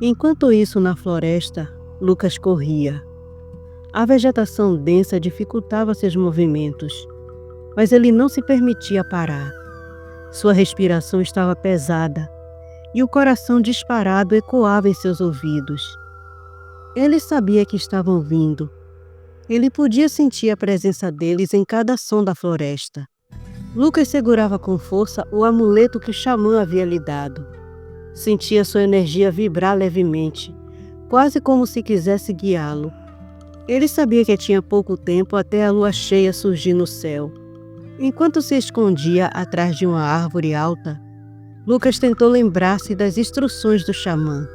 Enquanto isso, na floresta, Lucas corria. A vegetação densa dificultava seus movimentos, mas ele não se permitia parar. Sua respiração estava pesada e o coração disparado ecoava em seus ouvidos. Ele sabia que estavam vindo. Ele podia sentir a presença deles em cada som da floresta. Lucas segurava com força o amuleto que o xamã havia lhe dado. Sentia sua energia vibrar levemente, quase como se quisesse guiá-lo. Ele sabia que tinha pouco tempo até a lua cheia surgir no céu. Enquanto se escondia atrás de uma árvore alta, Lucas tentou lembrar-se das instruções do xamã.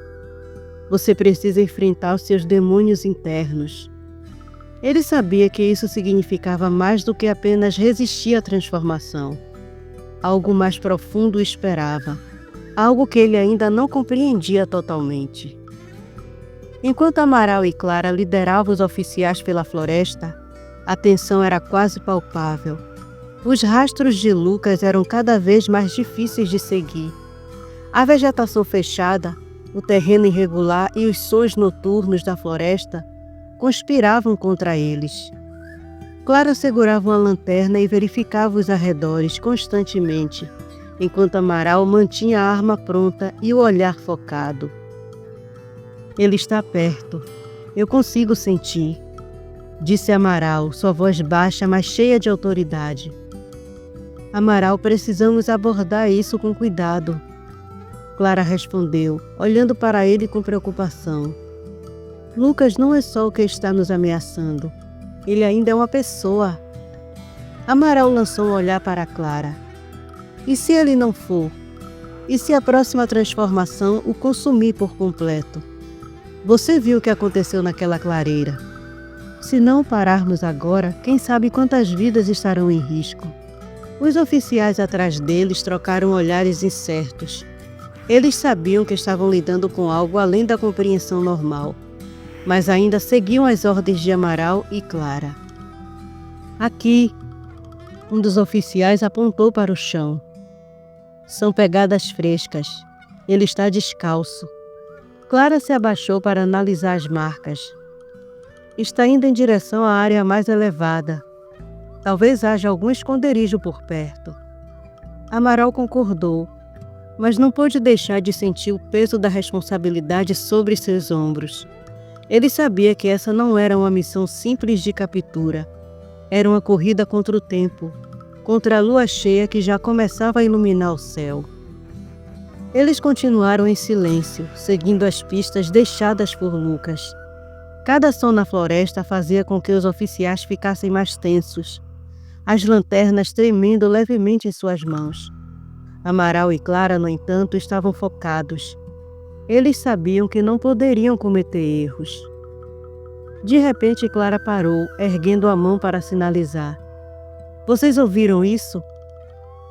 Você precisa enfrentar os seus demônios internos. Ele sabia que isso significava mais do que apenas resistir à transformação. Algo mais profundo o esperava. Algo que ele ainda não compreendia totalmente. Enquanto Amaral e Clara lideravam os oficiais pela floresta, a tensão era quase palpável. Os rastros de Lucas eram cada vez mais difíceis de seguir. A vegetação fechada, o terreno irregular e os sons noturnos da floresta conspiravam contra eles. Clara segurava uma lanterna e verificava os arredores constantemente, enquanto Amaral mantinha a arma pronta e o olhar focado. Ele está perto. Eu consigo sentir, disse Amaral, sua voz baixa, mas cheia de autoridade. Amaral, precisamos abordar isso com cuidado. Clara respondeu, olhando para ele com preocupação. Lucas não é só o que está nos ameaçando. Ele ainda é uma pessoa. Amaral lançou um olhar para Clara. E se ele não for? E se a próxima transformação o consumir por completo? Você viu o que aconteceu naquela clareira. Se não pararmos agora, quem sabe quantas vidas estarão em risco. Os oficiais atrás deles trocaram olhares incertos. Eles sabiam que estavam lidando com algo além da compreensão normal, mas ainda seguiam as ordens de Amaral e Clara. Aqui, um dos oficiais apontou para o chão. São pegadas frescas. Ele está descalço. Clara se abaixou para analisar as marcas. Está indo em direção à área mais elevada. Talvez haja algum esconderijo por perto. Amaral concordou, mas não pôde deixar de sentir o peso da responsabilidade sobre seus ombros. Ele sabia que essa não era uma missão simples de captura. Era uma corrida contra o tempo, contra a lua cheia que já começava a iluminar o céu. Eles continuaram em silêncio, seguindo as pistas deixadas por Lucas. Cada som na floresta fazia com que os oficiais ficassem mais tensos, as lanternas tremendo levemente em suas mãos. Amaral e Clara, no entanto, estavam focados. Eles sabiam que não poderiam cometer erros. De repente, Clara parou, erguendo a mão para sinalizar. Vocês ouviram isso?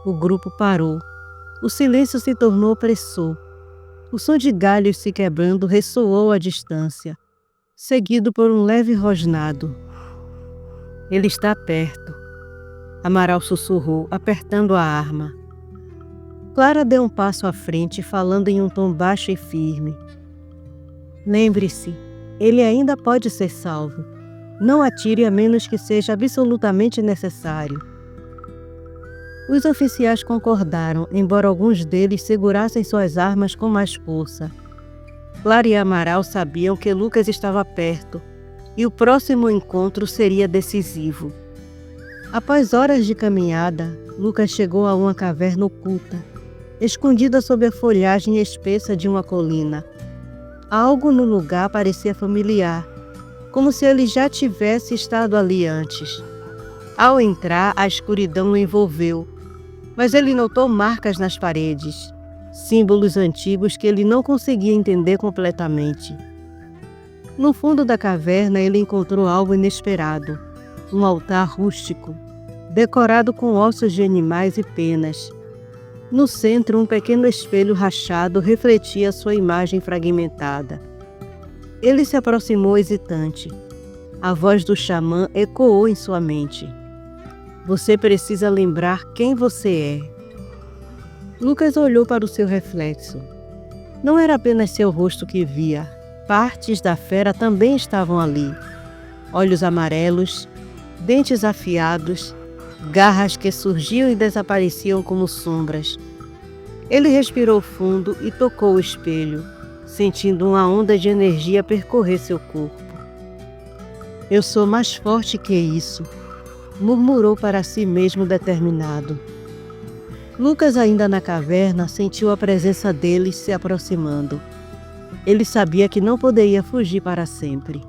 O grupo parou. O silêncio se tornou opressor. O som de galhos se quebrando ressoou à distância, seguido por um leve rosnado. Ele está perto. Amaral sussurrou, apertando a arma. Clara deu um passo à frente, falando em um tom baixo e firme. Lembre-se, ele ainda pode ser salvo. Não atire a menos que seja absolutamente necessário. Os oficiais concordaram, embora alguns deles segurassem suas armas com mais força. Clara e Amaral sabiam que Lucas estava perto e o próximo encontro seria decisivo. Após horas de caminhada, Lucas chegou a uma caverna oculta, escondida sob a folhagem espessa de uma colina. Algo no lugar parecia familiar, como se ele já tivesse estado ali antes. Ao entrar, a escuridão o envolveu, mas ele notou marcas nas paredes, símbolos antigos que ele não conseguia entender completamente. No fundo da caverna, ele encontrou algo inesperado, um altar rústico, decorado com ossos de animais e penas. No centro, um pequeno espelho rachado refletia sua imagem fragmentada. Ele se aproximou hesitante. A voz do xamã ecoou em sua mente. Você precisa lembrar quem você é. Lucas olhou para o seu reflexo. Não era apenas seu rosto que via. Partes da fera também estavam ali. Olhos amarelos, dentes afiados, garras que surgiam e desapareciam como sombras. Ele respirou fundo e tocou o espelho, sentindo uma onda de energia percorrer seu corpo. Eu sou mais forte que isso, murmurou para si mesmo determinado. Lucas, ainda na caverna, sentiu a presença deles se aproximando. Ele sabia que não poderia fugir para sempre.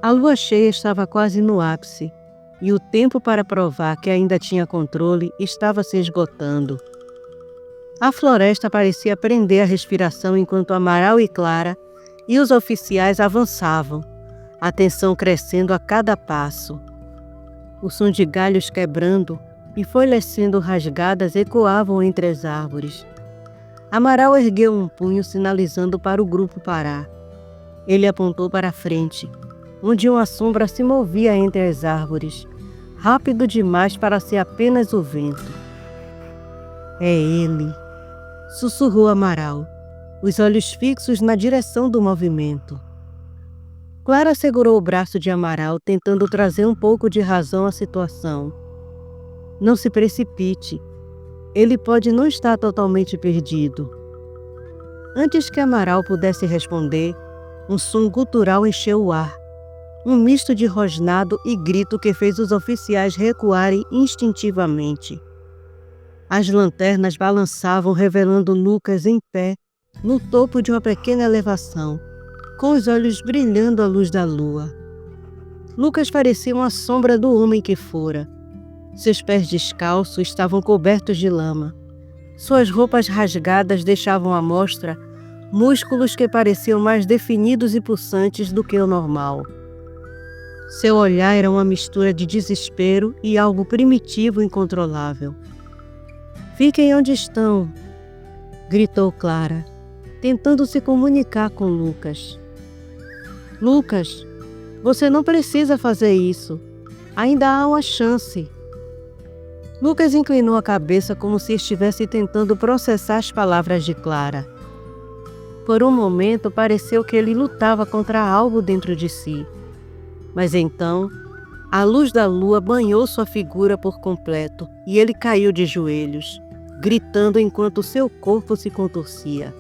A lua cheia estava quase no ápice, e o tempo para provar que ainda tinha controle estava se esgotando. A floresta parecia prender a respiração enquanto Amaral e Clara e os oficiais avançavam, a tensão crescendo a cada passo. O som de galhos quebrando e folhas sendo rasgadas ecoavam entre as árvores. Amaral ergueu um punho sinalizando para o grupo parar. Ele apontou para a frente, onde uma sombra se movia entre as árvores, rápido demais para ser apenas o vento. É ele, sussurrou Amaral, os olhos fixos na direção do movimento. Clara segurou o braço de Amaral, tentando trazer um pouco de razão à situação. Não se precipite. Ele pode não estar totalmente perdido. Antes que Amaral pudesse responder, um som gutural encheu o ar. Um misto de rosnado e grito que fez os oficiais recuarem instintivamente. As lanternas balançavam, revelando Lucas em pé, no topo de uma pequena elevação, com os olhos brilhando à luz da lua. Lucas parecia uma sombra do homem que fora. Seus pés descalços estavam cobertos de lama. Suas roupas rasgadas deixavam à mostra músculos que pareciam mais definidos e pulsantes do que o normal. Seu olhar era uma mistura de desespero e algo primitivo e incontrolável. Fiquem onde estão, gritou Clara, tentando se comunicar com Lucas. Lucas, você não precisa fazer isso. Ainda há uma chance. Lucas inclinou a cabeça como se estivesse tentando processar as palavras de Clara. Por um momento pareceu que ele lutava contra algo dentro de si. Mas então, a luz da lua banhou sua figura por completo e ele caiu de joelhos, gritando enquanto seu corpo se contorcia.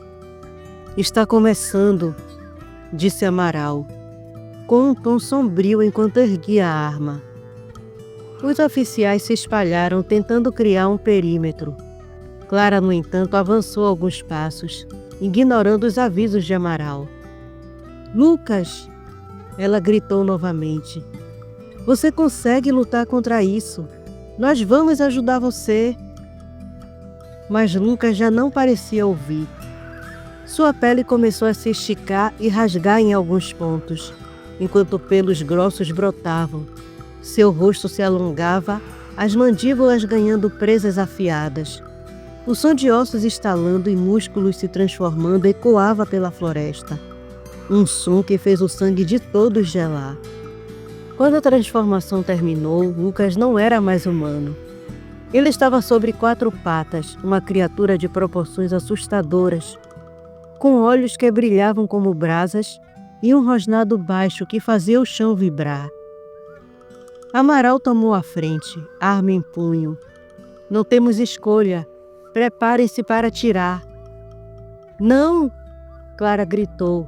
Está começando, disse Amaral, com um tom sombrio enquanto erguia a arma. Os oficiais se espalharam tentando criar um perímetro. Clara, no entanto, avançou alguns passos, ignorando os avisos de Amaral. Lucas! Ela gritou novamente. Você consegue lutar contra isso. Nós vamos ajudar você. Mas Lucas já não parecia ouvir. Sua pele começou a se esticar e rasgar em alguns pontos, enquanto pelos grossos brotavam. Seu rosto se alongava, as mandíbulas ganhando presas afiadas. O som de ossos estalando e músculos se transformando ecoava pela floresta. Um som que fez o sangue de todos gelar. Quando a transformação terminou, Lucas não era mais humano. Ele estava sobre 4 patas, uma criatura de proporções assustadoras, com olhos que brilhavam como brasas e um rosnado baixo que fazia o chão vibrar. Amaral tomou a frente, arma em punho. Não temos escolha. Preparem-se para atirar. Não! Clara gritou,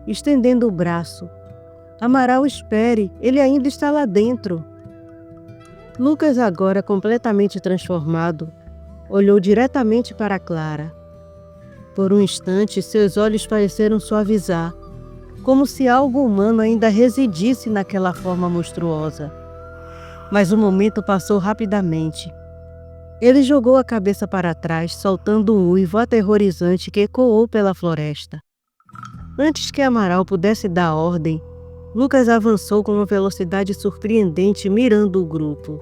estendendo o braço. Amaral, espere, ele ainda está lá dentro. Lucas, agora completamente transformado, olhou diretamente para Clara. Por um instante, seus olhos pareceram suavizar, como se algo humano ainda residisse naquela forma monstruosa. Mas o momento passou rapidamente. Ele jogou a cabeça para trás, soltando um uivo aterrorizante que ecoou pela floresta. Antes que Amaral pudesse dar ordem, Lucas avançou com uma velocidade surpreendente, mirando o grupo.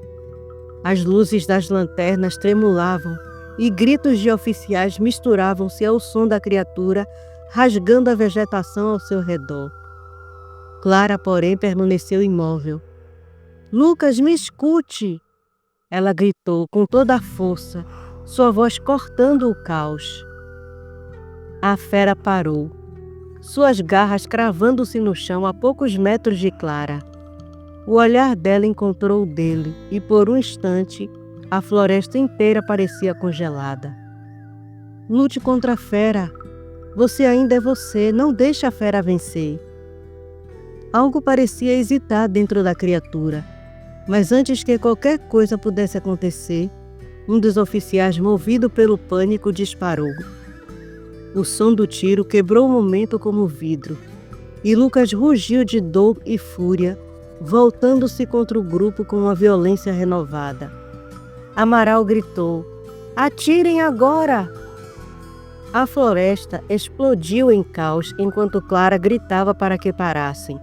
As luzes das lanternas tremulavam e gritos de oficiais misturavam-se ao som da criatura, rasgando a vegetação ao seu redor. Clara, porém, permaneceu imóvel. "Lucas, me escute!" Ela gritou com toda a força, sua voz cortando o caos. A fera parou, suas garras cravando-se no chão a poucos metros de Clara. O olhar dela encontrou o dele e, por um instante, a floresta inteira parecia congelada. "Lute contra a fera. Você ainda é você, não deixe a fera vencer." Algo parecia hesitar dentro da criatura, mas antes que qualquer coisa pudesse acontecer, um dos oficiais, movido pelo pânico, disparou. O som do tiro quebrou o momento como vidro, e Lucas rugiu de dor e fúria, voltando-se contra o grupo com uma violência renovada. Amaral gritou: "Atirem agora!" A floresta explodiu em caos enquanto Clara gritava para que parassem.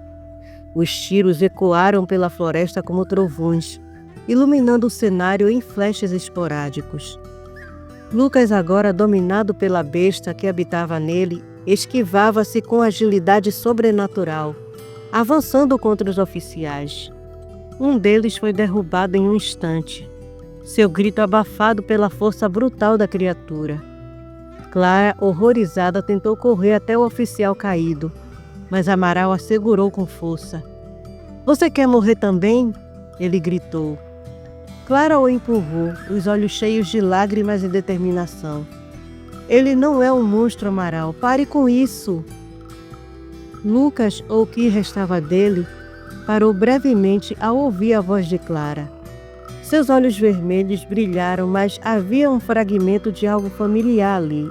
Os tiros ecoaram pela floresta como trovões, iluminando o cenário em flashes esporádicos. Lucas, agora dominado pela besta que habitava nele, esquivava-se com agilidade sobrenatural, avançando contra os oficiais. Um deles foi derrubado em um instante, seu grito abafado pela força brutal da criatura. Clara, horrorizada, tentou correr até o oficial caído, mas Amaral a segurou com força. "Você quer morrer também?" ele gritou. Clara o empurrou, os olhos cheios de lágrimas e determinação. "Ele não é um monstro, Amaral. Pare com isso." Lucas, ou o que restava dele, parou brevemente ao ouvir a voz de Clara. Seus olhos vermelhos brilharam, mas havia um fragmento de algo familiar ali.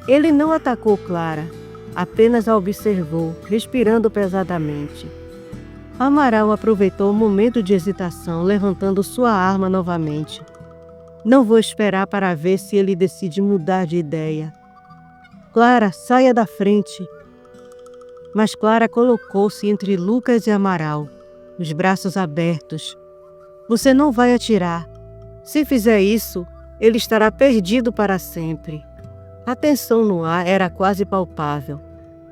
Ele não atacou Clara, apenas a observou, respirando pesadamente. Amaral aproveitou o momento de hesitação, levantando sua arma novamente. "Não vou esperar para ver se ele decide mudar de ideia." "Clara, saia da frente." Mas Clara colocou-se entre Lucas e Amaral, os braços abertos. "Você não vai atirar. Se fizer isso, ele estará perdido para sempre." A tensão no ar era quase palpável.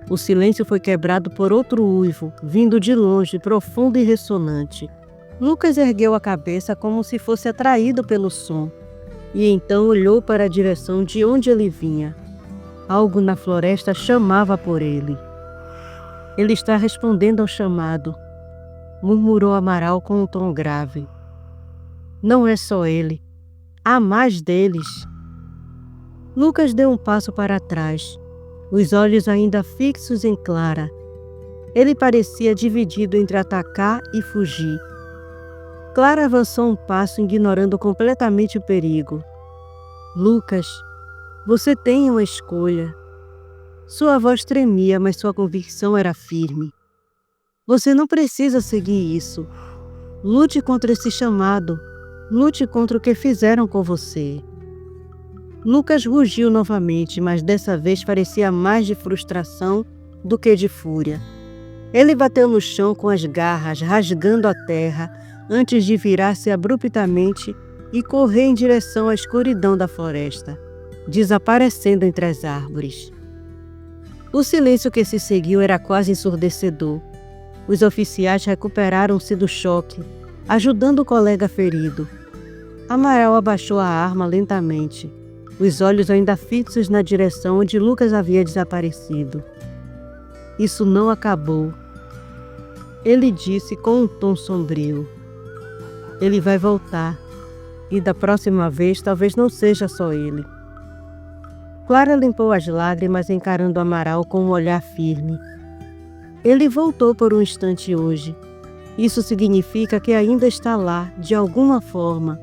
O silêncio foi quebrado por outro uivo, vindo de longe, profundo e ressonante. Lucas ergueu a cabeça como se fosse atraído pelo som, e então olhou para a direção de onde ele vinha. Algo na floresta chamava por ele. "Ele está respondendo ao chamado", murmurou Amaral com um tom grave. "Não é só ele. Há mais deles." Lucas deu um passo para trás, os olhos ainda fixos em Clara. Ele parecia dividido entre atacar e fugir. Clara avançou um passo, ignorando completamente o perigo. "Lucas, você tem uma escolha." Sua voz tremia, mas sua convicção era firme. "Você não precisa seguir isso. Lute contra esse chamado. Lute contra o que fizeram com você." Lucas rugiu novamente, mas dessa vez parecia mais de frustração do que de fúria. Ele bateu no chão com as garras, rasgando a terra, antes de virar-se abruptamente e correr em direção à escuridão da floresta, desaparecendo entre as árvores. O silêncio que se seguiu era quase ensurdecedor. Os oficiais recuperaram-se do choque, ajudando o colega ferido. Amaral abaixou a arma lentamente, os olhos ainda fixos na direção onde Lucas havia desaparecido. "Isso não acabou," ele disse com um tom sombrio. "Ele vai voltar, e da próxima vez talvez não seja só ele." Clara limpou as lágrimas, encarando Amaral com um olhar firme. "Ele voltou por um instante hoje. Isso significa que ainda está lá, de alguma forma.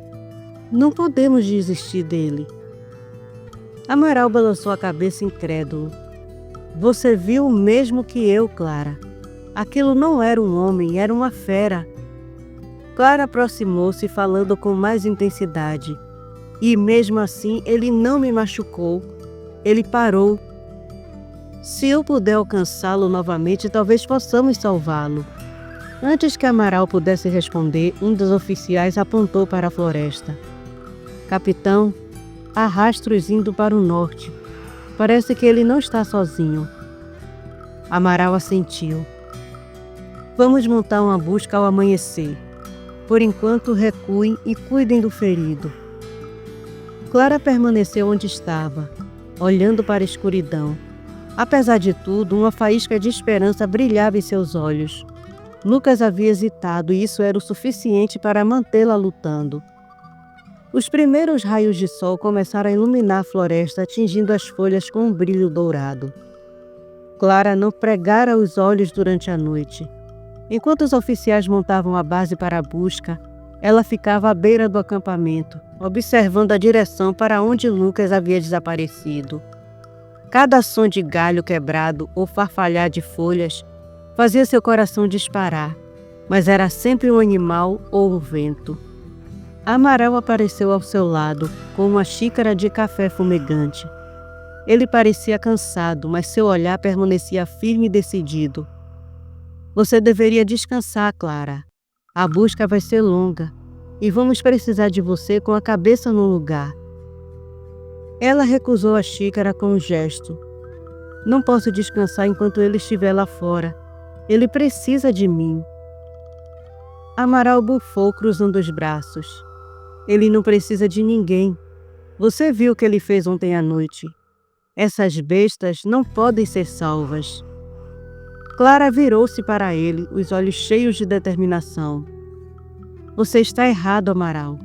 Não podemos desistir dele." Amaral balançou a cabeça incrédulo. Você viu o mesmo que eu, Clara. Aquilo não era um homem, era uma fera. Clara aproximou-se falando com mais intensidade. E mesmo assim ele não me machucou. Ele parou. Se eu puder alcançá-lo novamente, talvez possamos salvá-lo. Antes que Amaral pudesse responder, um dos oficiais apontou para a floresta. Capitão, há rastros indo para o norte. Parece que ele não está sozinho. Amaral assentiu. Vamos montar uma busca ao amanhecer. Por enquanto, recuem e cuidem do ferido. Clara permaneceu onde estava, olhando para a escuridão. Apesar de tudo, uma faísca de esperança brilhava em seus olhos. Lucas havia hesitado e isso era o suficiente para mantê-la lutando. Os primeiros raios de sol começaram a iluminar a floresta, atingindo as folhas com um brilho dourado. Clara não pregara os olhos durante a noite. Enquanto os oficiais montavam a base para a busca, ela ficava à beira do acampamento, observando a direção para onde Lucas havia desaparecido. Cada som de galho quebrado ou farfalhar de folhas fazia seu coração disparar, mas era sempre um animal ou o vento. Amaral apareceu ao seu lado, com uma xícara de café fumegante. Ele parecia cansado, mas seu olhar permanecia firme e decidido. Você deveria descansar, Clara. A busca vai ser longa e vamos precisar de você com a cabeça no lugar. Ela recusou a xícara com um gesto. Não posso descansar enquanto ele estiver lá fora. Ele precisa de mim. Amaral bufou, cruzando os braços. Ele não precisa de ninguém. Você viu o que ele fez ontem à noite. Essas bestas não podem ser salvas. Clara virou-se para ele, os olhos cheios de determinação. Você está errado, Amaral.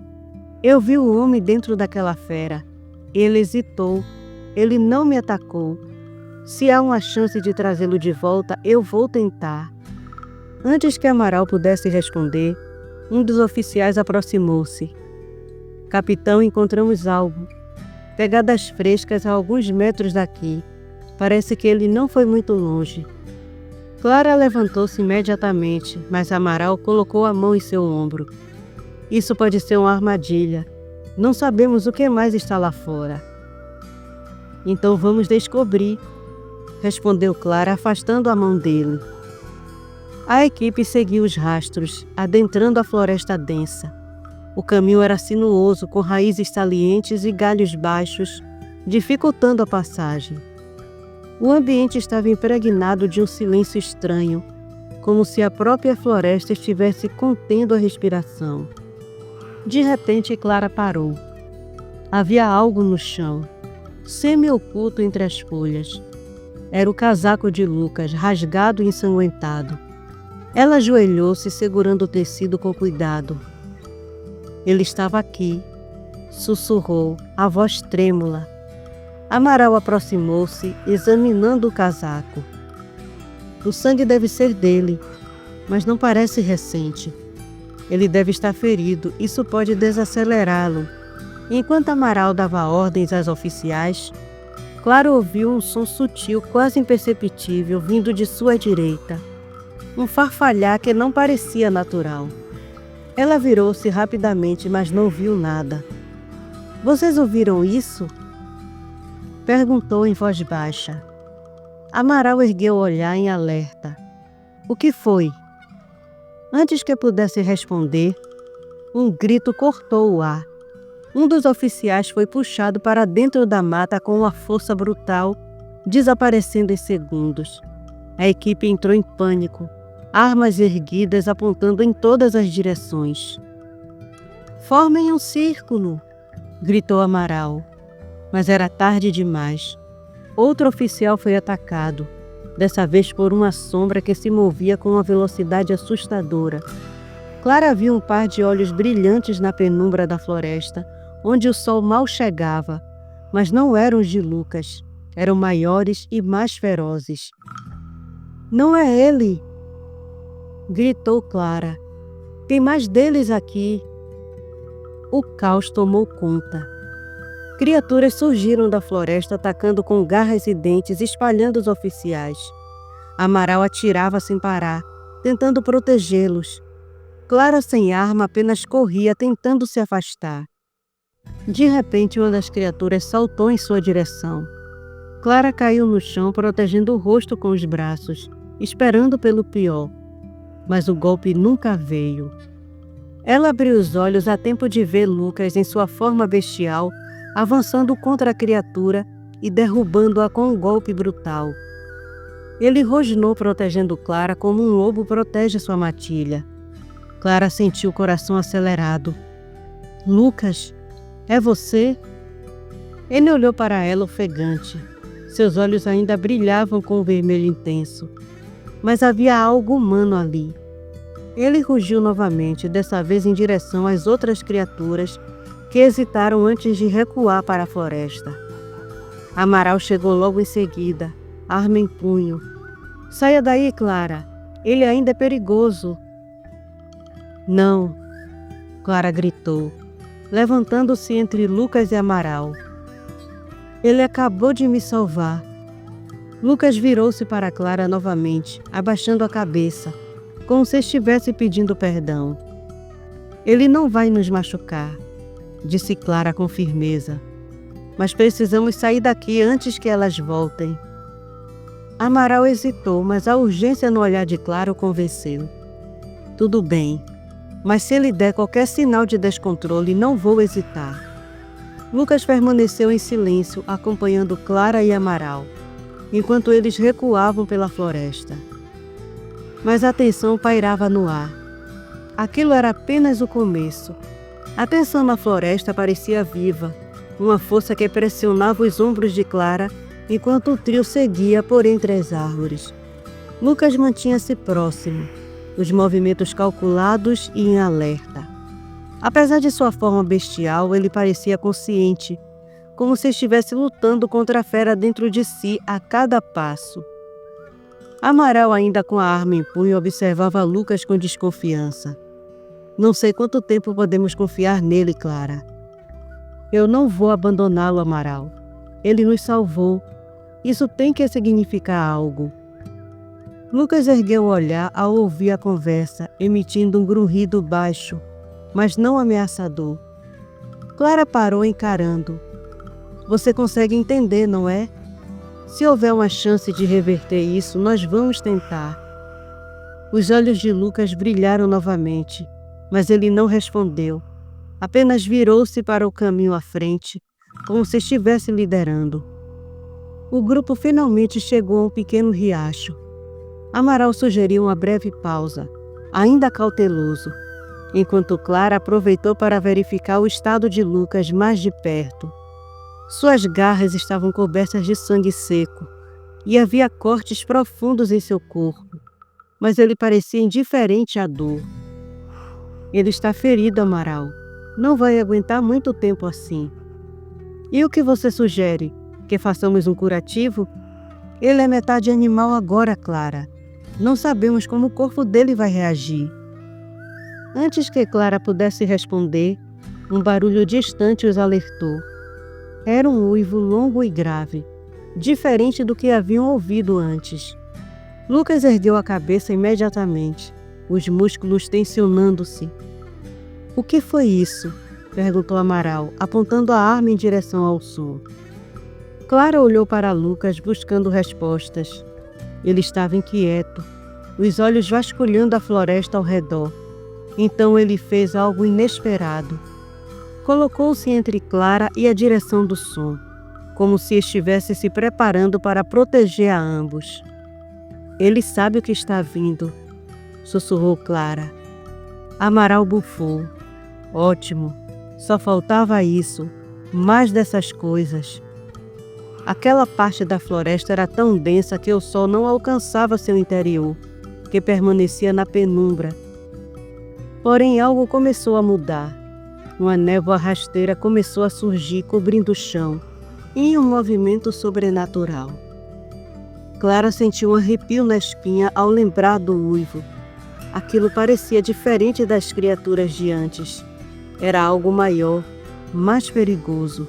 Eu vi o homem dentro daquela fera. Ele hesitou. Ele não me atacou. Se há uma chance de trazê-lo de volta, eu vou tentar. Antes que Amaral pudesse responder, um dos oficiais aproximou-se. Capitão, encontramos algo. Pegadas frescas a alguns metros daqui. Parece que ele não foi muito longe. Clara levantou-se imediatamente, mas Amaral colocou a mão em seu ombro. Isso pode ser uma armadilha. Não sabemos o que mais está lá fora. Então vamos descobrir, respondeu Clara, afastando a mão dele. A equipe seguiu os rastros, adentrando a floresta densa. O caminho era sinuoso, com raízes salientes e galhos baixos, dificultando a passagem. O ambiente estava impregnado de um silêncio estranho, como se a própria floresta estivesse contendo a respiração. De repente, Clara parou. Havia algo no chão, semi-oculto entre as folhas. Era o casaco de Lucas, rasgado e ensanguentado. Ela ajoelhou-se, segurando o tecido com cuidado. Ele estava aqui, sussurrou, a voz trêmula. Amaral aproximou-se, examinando o casaco. O sangue deve ser dele, mas não parece recente. Ele deve estar ferido, isso pode desacelerá-lo. Enquanto Amaral dava ordens aos oficiais, Clara ouviu um som sutil, quase imperceptível, vindo de sua direita. Um farfalhar que não parecia natural. Ela virou-se rapidamente, mas não viu nada. Vocês ouviram isso? Perguntou em voz baixa. Amaral ergueu o olhar em alerta. O que foi? Antes que pudesse responder, um grito cortou o ar. Um dos oficiais foi puxado para dentro da mata com uma força brutal, desaparecendo em segundos. A equipe entrou em pânico, armas erguidas apontando em todas as direções. Formem um círculo, gritou Amaral. Mas era tarde demais. Outro oficial foi atacado, dessa vez por uma sombra que se movia com uma velocidade assustadora. Clara viu um par de olhos brilhantes na penumbra da floresta, onde o sol mal chegava, mas não eram os de Lucas. Eram maiores e mais ferozes. Não é ele! Gritou Clara. Tem mais deles aqui. O caos tomou conta. Criaturas surgiram da floresta atacando com garras e dentes, espalhando os oficiais. Amaral atirava sem parar, tentando protegê-los. Clara, sem arma, apenas corria, tentando se afastar. De repente, uma das criaturas saltou em sua direção. Clara caiu no chão, protegendo o rosto com os braços, esperando pelo pior. Mas o golpe nunca veio. Ela abriu os olhos a tempo de ver Lucas em sua forma bestial, avançando contra a criatura e derrubando-a com um golpe brutal. Ele rosnou protegendo Clara como um lobo protege sua matilha. Clara sentiu o coração acelerado. — Lucas, é você? Ele olhou para ela ofegante. Seus olhos ainda brilhavam com o vermelho intenso. Mas havia algo humano ali. Ele rugiu novamente, dessa vez em direção às outras criaturas que hesitaram antes de recuar para a floresta. Amaral chegou logo em seguida, arma em punho. — Saia daí, Clara. Ele ainda é perigoso. — Não, Clara gritou, levantando-se entre Lucas e Amaral. Ele acabou de me salvar. Lucas virou-se para Clara novamente, abaixando a cabeça, como se estivesse pedindo perdão. Ele não vai nos machucar, disse Clara com firmeza. Mas precisamos sair daqui antes que elas voltem. Amaral hesitou, mas a urgência no olhar de Clara o convenceu. Tudo bem, mas se ele der qualquer sinal de descontrole, não vou hesitar. Lucas permaneceu em silêncio, acompanhando Clara e Amaral, enquanto eles recuavam pela floresta. Mas a tensão pairava no ar. Aquilo era apenas o começo. A tensão na floresta parecia viva, uma força que pressionava os ombros de Clara, enquanto o trio seguia por entre as árvores. Lucas mantinha-se próximo, os movimentos calculados e em alerta. Apesar de sua forma bestial, ele parecia consciente, como se estivesse lutando contra a fera dentro de si a cada passo. Amaral, ainda com a arma em punho, observava Lucas com desconfiança. Não sei quanto tempo podemos confiar nele, Clara. Eu não vou abandoná-lo, Amaral. Ele nos salvou. Isso tem que significar algo. Lucas ergueu o olhar ao ouvir a conversa, emitindo um grunhido baixo, mas não ameaçador. Clara parou encarando. Você consegue entender, não é? Se houver uma chance de reverter isso, nós vamos tentar. Os olhos de Lucas brilharam novamente, mas ele não respondeu. Apenas virou-se para o caminho à frente, como se estivesse liderando. O grupo finalmente chegou a um pequeno riacho. Amaral sugeriu uma breve pausa, ainda cauteloso, enquanto Clara aproveitou para verificar o estado de Lucas mais de perto. Suas garras estavam cobertas de sangue seco e havia cortes profundos em seu corpo, mas ele parecia indiferente à dor. Ele está ferido, Amaral. Não vai aguentar muito tempo assim. E o que você sugere? Que façamos um curativo? Ele é metade animal agora, Clara. Não sabemos como o corpo dele vai reagir. Antes que Clara pudesse responder, um barulho distante os alertou. Era um uivo longo e grave, diferente do que haviam ouvido antes. Lucas ergueu a cabeça imediatamente, os músculos tensionando-se. — O que foi isso? Perguntou Amaral, apontando a arma em direção ao sul. Clara olhou para Lucas buscando respostas. Ele estava inquieto, os olhos vasculhando a floresta ao redor. Então ele fez algo inesperado. Colocou-se entre Clara e a direção do som, como se estivesse se preparando para proteger a ambos. Ele sabe o que está vindo, sussurrou Clara. Amaral bufou. Ótimo, só faltava isso, mais dessas coisas. Aquela parte da floresta era tão densa que o sol não alcançava seu interior, que permanecia na penumbra. Porém, algo começou a mudar. Uma névoa rasteira começou a surgir, cobrindo o chão, em um movimento sobrenatural. Clara sentiu um arrepio na espinha ao lembrar do uivo. Aquilo parecia diferente das criaturas de antes. Era algo maior, mais perigoso.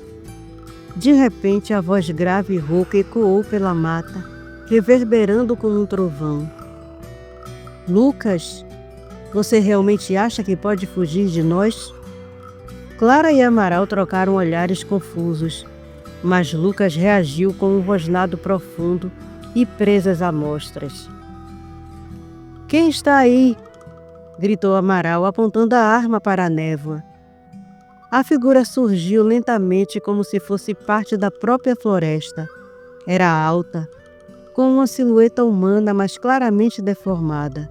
De repente, a voz grave e rouca ecoou pela mata, reverberando como um trovão. Lucas, você realmente acha que pode fugir de nós? Clara e Amaral trocaram olhares confusos, mas Lucas reagiu com um rosnado profundo e presas amostras. Quem está aí? Gritou Amaral, apontando a arma para a névoa. A figura surgiu lentamente como se fosse parte da própria floresta. Era alta, com uma silhueta humana, mas claramente deformada.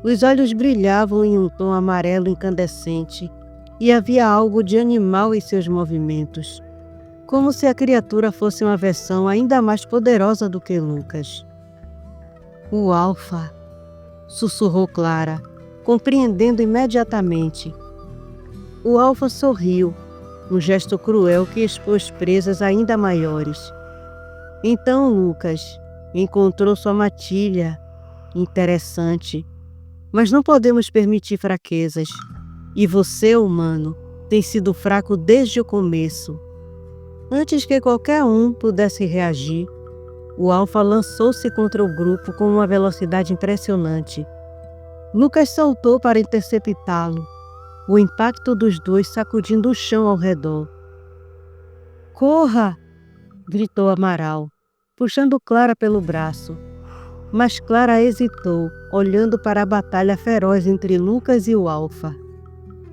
Os olhos brilhavam em um tom amarelo incandescente e havia algo de animal em seus movimentos, como se a criatura fosse uma versão ainda mais poderosa do que Lucas. O Alfa, sussurrou Clara, compreendendo imediatamente. O Alfa sorriu, um gesto cruel que expôs presas ainda maiores. Então Lucas encontrou sua matilha. Interessante. Mas não podemos permitir fraquezas. E você, humano, tem sido fraco desde o começo. Antes que qualquer um pudesse reagir, o Alfa lançou-se contra o grupo com uma velocidade impressionante. Lucas saltou para interceptá-lo, o impacto dos dois sacudindo o chão ao redor. Corra! Gritou Amaral, puxando Clara pelo braço. Mas Clara hesitou, olhando para a batalha feroz entre Lucas e o Alfa.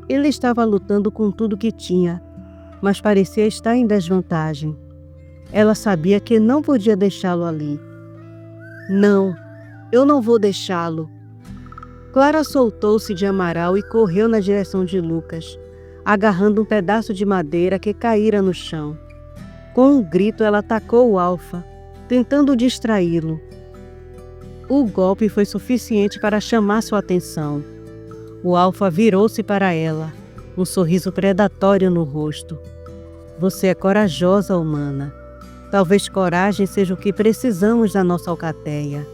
Ele estava lutando com tudo que tinha, mas parecia estar em desvantagem. Ela sabia que não podia deixá-lo ali. Não, eu não vou deixá-lo. Clara soltou-se de Amaral e correu na direção de Lucas, agarrando um pedaço de madeira que caíra no chão. Com um grito, ela atacou o Alfa, tentando distraí-lo. O golpe foi suficiente para chamar sua atenção. O Alfa virou-se para ela, um sorriso predatório no rosto. Você é corajosa, humana. Talvez coragem seja o que precisamos na nossa alcateia.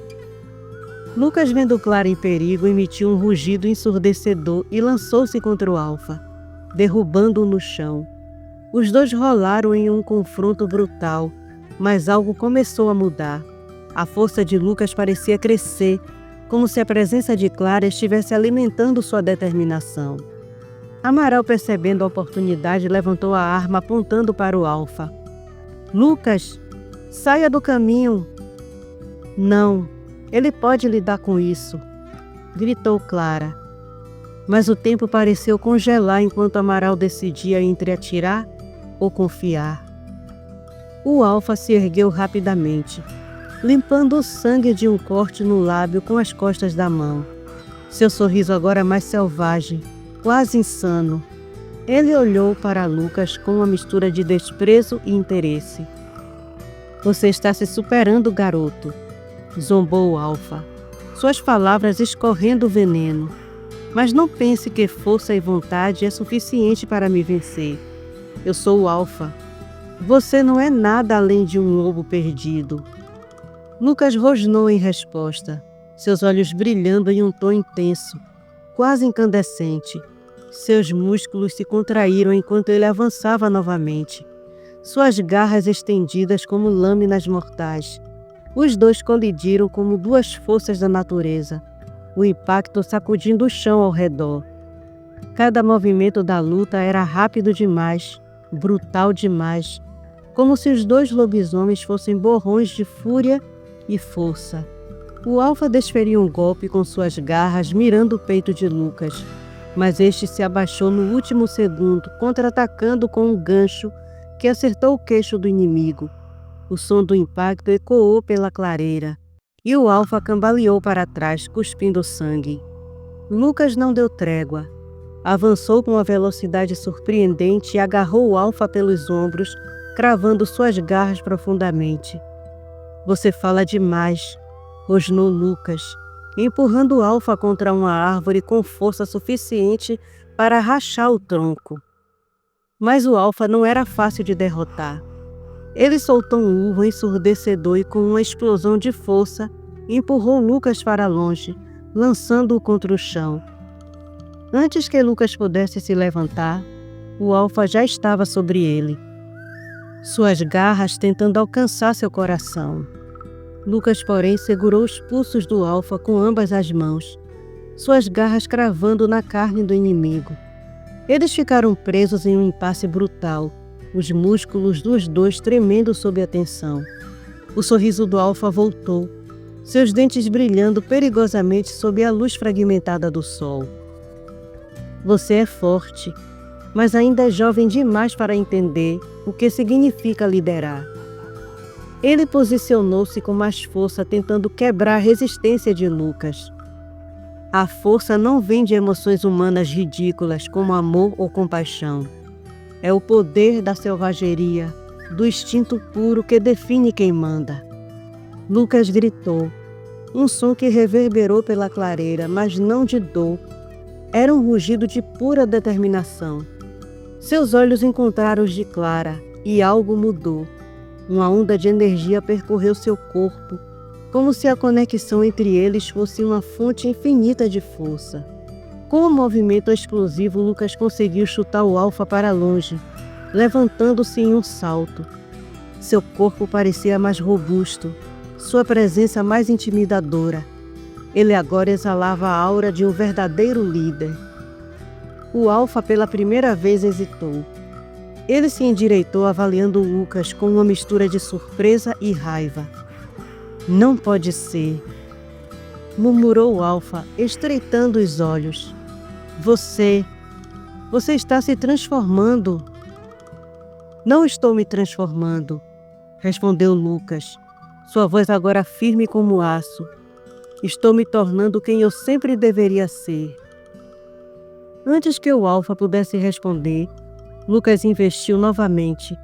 Lucas, vendo Clara em perigo, emitiu um rugido ensurdecedor e lançou-se contra o Alfa, derrubando-o no chão. Os dois rolaram em um confronto brutal, mas algo começou a mudar. A força de Lucas parecia crescer, como se a presença de Clara estivesse alimentando sua determinação. Amaral, percebendo a oportunidade, levantou a arma apontando para o Alfa. Lucas, saia do caminho! Não, ele pode lidar com isso, gritou Clara. Mas o tempo pareceu congelar enquanto Amaral decidia entre atirar ou confiar. O Alfa se ergueu rapidamente, limpando o sangue de um corte no lábio com as costas da mão. Seu sorriso agora mais selvagem, quase insano. Ele olhou para Lucas com uma mistura de desprezo e interesse. Você está se superando, garoto, zombou o Alfa, suas palavras escorrendo veneno. Mas não pense que força e vontade é suficiente para me vencer. Eu sou o Alfa. Você não é nada além de um lobo perdido. Lucas rosnou em resposta, seus olhos brilhando em um tom intenso, quase incandescente. Seus músculos se contraíram enquanto ele avançava novamente, suas garras estendidas como lâminas mortais. Os dois colidiram como duas forças da natureza, o impacto sacudindo o chão ao redor. Cada movimento da luta era rápido demais, brutal demais, como se os dois lobisomens fossem borrões de fúria e força. O Alfa desferiu um golpe com suas garras, mirando o peito de Lucas, mas este se abaixou no último segundo, contra-atacando com um gancho que acertou o queixo do inimigo. O som do impacto ecoou pela clareira, e o Alfa cambaleou para trás, cuspindo sangue. Lucas não deu trégua. Avançou com uma velocidade surpreendente e agarrou o Alfa pelos ombros, cravando suas garras profundamente. Você fala demais, rosnou Lucas, empurrando o Alfa contra uma árvore com força suficiente para rachar o tronco. Mas o Alfa não era fácil de derrotar. Ele soltou um urro ensurdecedor e, com uma explosão de força, empurrou Lucas para longe, lançando-o contra o chão. Antes que Lucas pudesse se levantar, o Alfa já estava sobre ele. suas garras tentando alcançar seu coração. Lucas, porém, segurou os pulsos do Alfa com ambas as mãos, suas garras cravando na carne do inimigo. Eles ficaram presos em um impasse brutal, os músculos dos dois tremendo sob a tensão. O sorriso do Alfa voltou, seus dentes brilhando perigosamente sob a luz fragmentada do sol. Você é forte, mas ainda é jovem demais para entender o que significa liderar. Ele posicionou-se com mais força, tentando quebrar a resistência de Lucas. A força não vem de emoções humanas ridículas como amor ou compaixão. É o poder da selvageria, do instinto puro que define quem manda. Lucas gritou, um som que reverberou pela clareira, mas não de dor. Era um rugido de pura determinação. Seus olhos encontraram os de Clara e algo mudou. Uma onda de energia percorreu seu corpo, como se a conexão entre eles fosse uma fonte infinita de força. Com um movimento explosivo, Lucas conseguiu chutar o Alfa para longe, levantando-se em um salto. Seu corpo parecia mais robusto, sua presença mais intimidadora. Ele agora exalava a aura de um verdadeiro líder. O Alfa pela primeira vez hesitou. Ele se endireitou avaliando Lucas com uma mistura de surpresa e raiva. Não pode ser, murmurou o Alfa, estreitando os olhos. Você está se transformando. Não estou me transformando, respondeu Lucas, sua voz agora firme como aço. Estou me tornando quem eu sempre deveria ser. Antes que o Alfa pudesse responder, Lucas investiu novamente.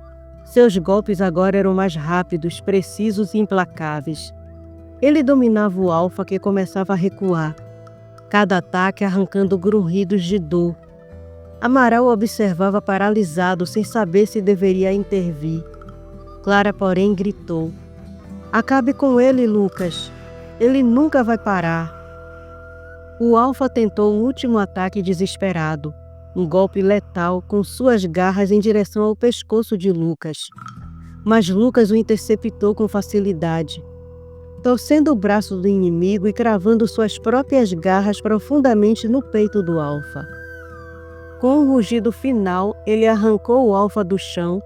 Seus golpes agora eram mais rápidos, precisos e implacáveis. Ele dominava o Alfa, que começava a recuar, cada ataque arrancando grunhidos de dor. Amaral observava paralisado, sem saber se deveria intervir. Clara, porém, gritou: "Acabe com ele, Lucas! Ele nunca vai parar!" O Alfa tentou um último ataque desesperado, um golpe letal com suas garras em direção ao pescoço de Lucas. Mas Lucas o interceptou com facilidade, torcendo o braço do inimigo e cravando suas próprias garras profundamente no peito do Alfa. Com um rugido final, ele arrancou o Alfa do chão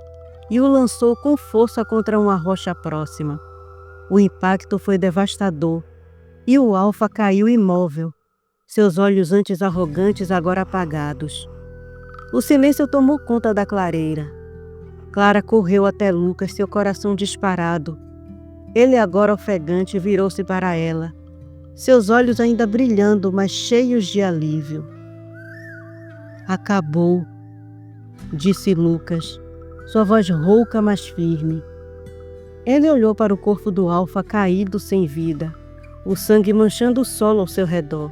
e o lançou com força contra uma rocha próxima. O impacto foi devastador e o Alfa caiu imóvel, seus olhos antes arrogantes agora apagados. O silêncio tomou conta da clareira. Clara correu até Lucas, seu coração disparado. Ele, agora ofegante, virou-se para ela, seus olhos ainda brilhando, mas cheios de alívio. "Acabou", disse Lucas, sua voz rouca, mas firme. Ele olhou para o corpo do Alfa caído sem vida, o sangue manchando o solo ao seu redor.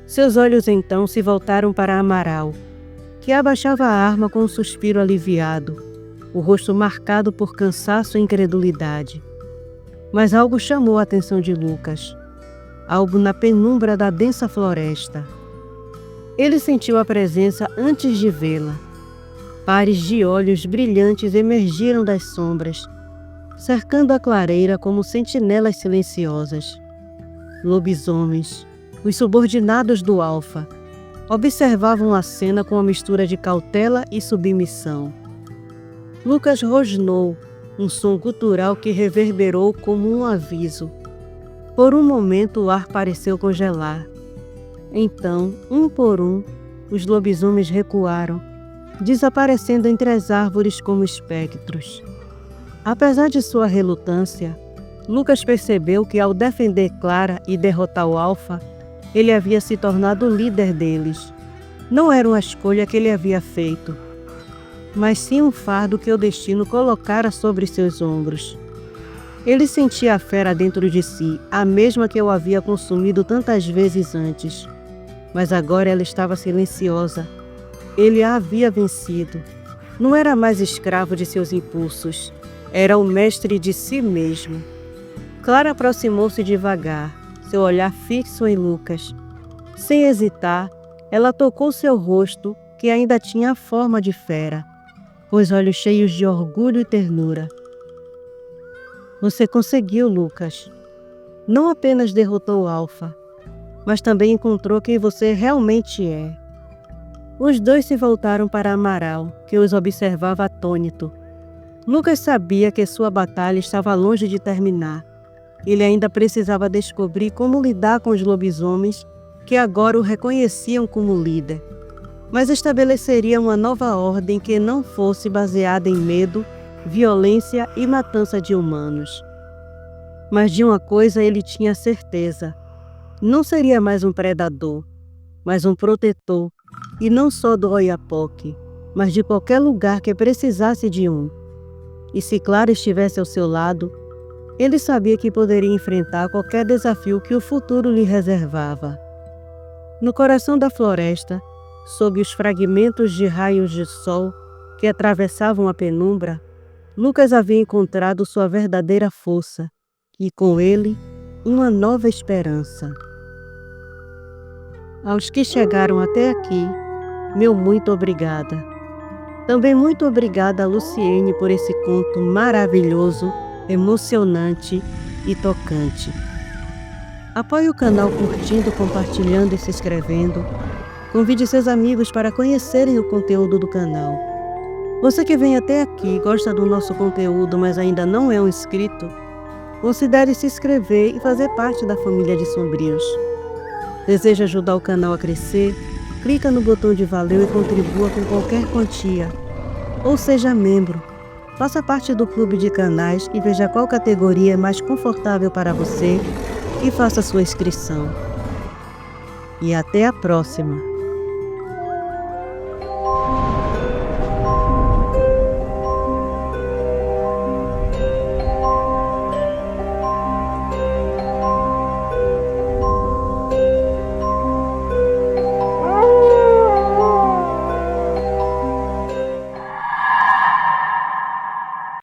Seus olhos então se voltaram para Amaral, que abaixava a arma com um suspiro aliviado, o rosto marcado por cansaço e incredulidade. Mas algo chamou a atenção de Lucas, algo na penumbra da densa floresta. Ele sentiu a presença antes de vê-la. Pares de olhos brilhantes emergiram das sombras, cercando a clareira como sentinelas silenciosas. Lobisomens, os subordinados do Alfa, observavam a cena com uma mistura de cautela e submissão. Lucas rosnou, um som gutural que reverberou como um aviso. Por um momento o ar pareceu congelar. Então, um por um, os lobisomens recuaram, desaparecendo entre as árvores como espectros. Apesar de sua relutância, Lucas percebeu que ao defender Clara e derrotar o Alfa, ele havia se tornado o líder deles. Não era uma escolha que ele havia feito, mas sim um fardo que o destino colocara sobre seus ombros. Ele sentia a fera dentro de si, a mesma que o havia consumido tantas vezes antes. Mas agora ela estava silenciosa. Ele a havia vencido. Não era mais escravo de seus impulsos. Era o mestre de si mesmo. Clara aproximou-se devagar, seu olhar fixo em Lucas. Sem hesitar, ela tocou seu rosto, que ainda tinha a forma de fera. pôs olhos cheios de orgulho e ternura. Você conseguiu, Lucas. Não apenas derrotou Alpha, mas também encontrou quem você realmente é. Os dois se voltaram para Amaral, que os observava atônito. Lucas sabia que sua batalha estava longe de terminar. Ele ainda precisava descobrir como lidar com os lobisomens que agora o reconheciam como líder, mas estabeleceria uma nova ordem que não fosse baseada em medo, violência e matança de humanos. Mas de uma coisa ele tinha certeza: não seria mais um predador, mas um protetor, e não só do Oiapoque, mas de qualquer lugar que precisasse de um. E se Clara estivesse ao seu lado, ele sabia que poderia enfrentar qualquer desafio que o futuro lhe reservava. No coração da floresta, sob os fragmentos de raios de sol que atravessavam a penumbra, Lucas havia encontrado sua verdadeira força e, com ele, uma nova esperança. Aos que chegaram até aqui, meu muito obrigada. Também muito obrigada a Luciene por esse conto maravilhoso, emocionante e tocante. Apoie o canal curtindo, compartilhando e se inscrevendo. Convide seus amigos para conhecerem o conteúdo do canal. Você que vem até aqui e gosta do nosso conteúdo, mas ainda não é um inscrito, considere se inscrever e fazer parte da família de Sombrios. Deseja ajudar o canal a crescer? Clica no botão de valeu e contribua com qualquer quantia. Ou seja membro. Faça parte do clube de canais e veja qual categoria é mais confortável para você e faça sua inscrição. E até a próxima!